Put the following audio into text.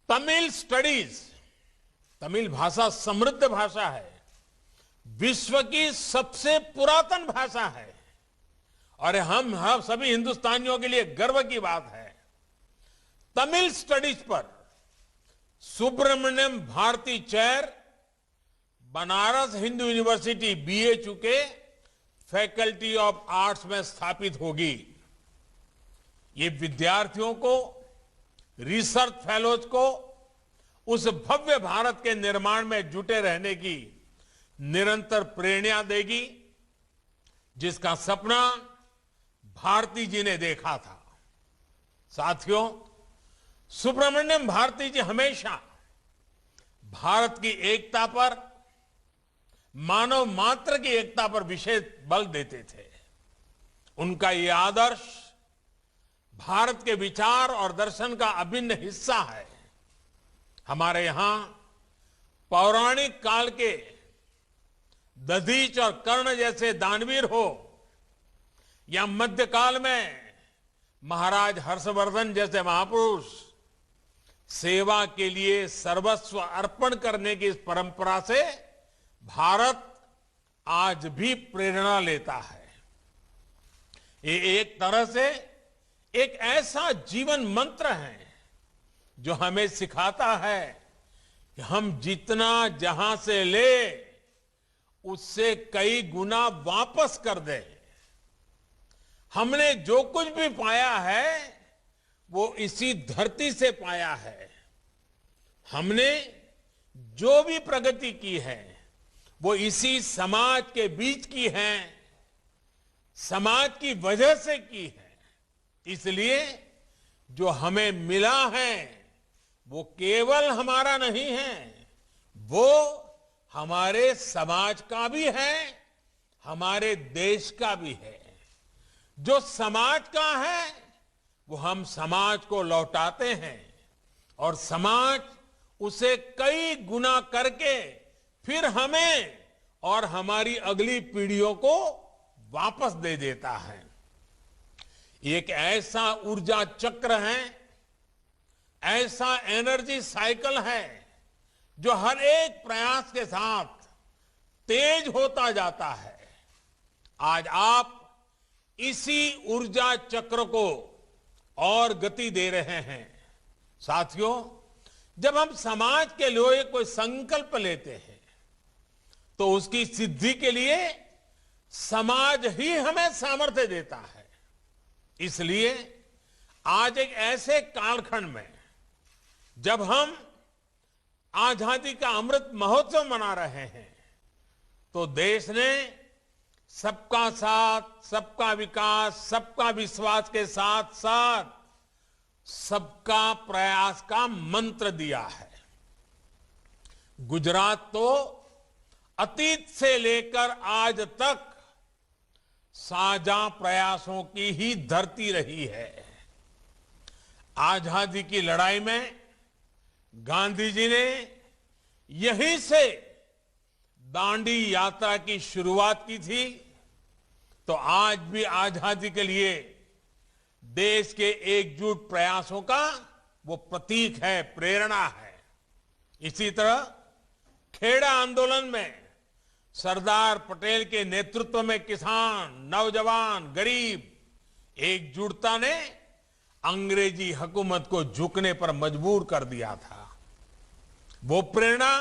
Tamil studies, Tamil भाषा समृद्ध भाषा है, विश्व की सबसे पुरातन भाषा है और हम सभी हिंदुस्तानियों के लिए गर्व की बात है। तमिल स्टडीज पर Subramaniam Bharati chair Banaras Hindu university BHU के फैकल्टी ऑफ आर्ट्स में स्थापित होगी। ये विद्यार्थियों को, रिसर्च फेलोज को उस भव्य भारत के निर्माण में जुटे रहने की निरंतर प्रेरणा देगी जिसका सपना भारती जी ने देखा था। साथियों, सुब्रमण्यम भारती जी हमेशा भारत की एकता पर, मानव मात्र की एकता पर विशेष बल देते थे। उनका ये आदर्श भारत के विचार और दर्शन का अभिन्न हिस्सा है। हमारे यहां पौराणिक काल के दधीच और कर्ण जैसे दानवीर हो या मध्यकाल में महाराज हर्षवर्धन जैसे महापुरुष, सेवा के लिए सर्वस्व अर्पण करने की इस परंपरा से भारत आज भी प्रेरणा लेता है। ये एक तरह से एक ऐसा जीवन मंत्र है जो हमें सिखाता है कि हम जितना जहां से ले उससे कई गुना वापस कर दें। हमने जो कुछ भी पाया है वो इसी धरती से पाया है। हमने जो भी प्रगति की है वो इसी समाज के बीच की है, समाज की वजह से की है। इसलिए जो हमें मिला है वो केवल हमारा नहीं है, वो हमारे समाज का भी है, हमारे देश का भी है। जो समाज का है वो हम समाज को लौटाते हैं और समाज उसे कई गुना करके फिर हमें और हमारी अगली पीढ़ियों को वापस दे देता है। एक ऐसा ऊर्जा चक्र है, ऐसा एनर्जी साइकिल है जो हर एक प्रयास के साथ तेज होता जाता है। आज आप इसी ऊर्जा चक्र को और गति दे रहे हैं। साथियों, जब हम समाज के लिए कोई संकल्प लेते हैं तो उसकी सिद्धि के लिए समाज ही हमें सामर्थ्य देता है। इसलिए आज एक ऐसे कालखंड में जब हम आजादी का अमृत महोत्सव मना रहे हैं तो देश ने सबका साथ, सबका विकास, सबका विश्वास के साथ साथ सबका प्रयास का मंत्र दिया है। गुजरात तो अतीत से लेकर आज तक साझा प्रयासों की ही धरती रही है। आजादी की लड़ाई में गांधी जी ने यहीं से दांडी यात्रा की शुरुआत की थी, तो आज भी आजादी के लिए देश के एकजुट प्रयासों का वो प्रतीक है, प्रेरणा है। इसी तरह खेड़ा आंदोलन में सरदार पटेल के नेतृत्व में किसान, नौजवान, गरीब एकजुटता ने अंग्रेजी हुकूमत को झुकने पर मजबूर कर दिया था। वो प्रेरणा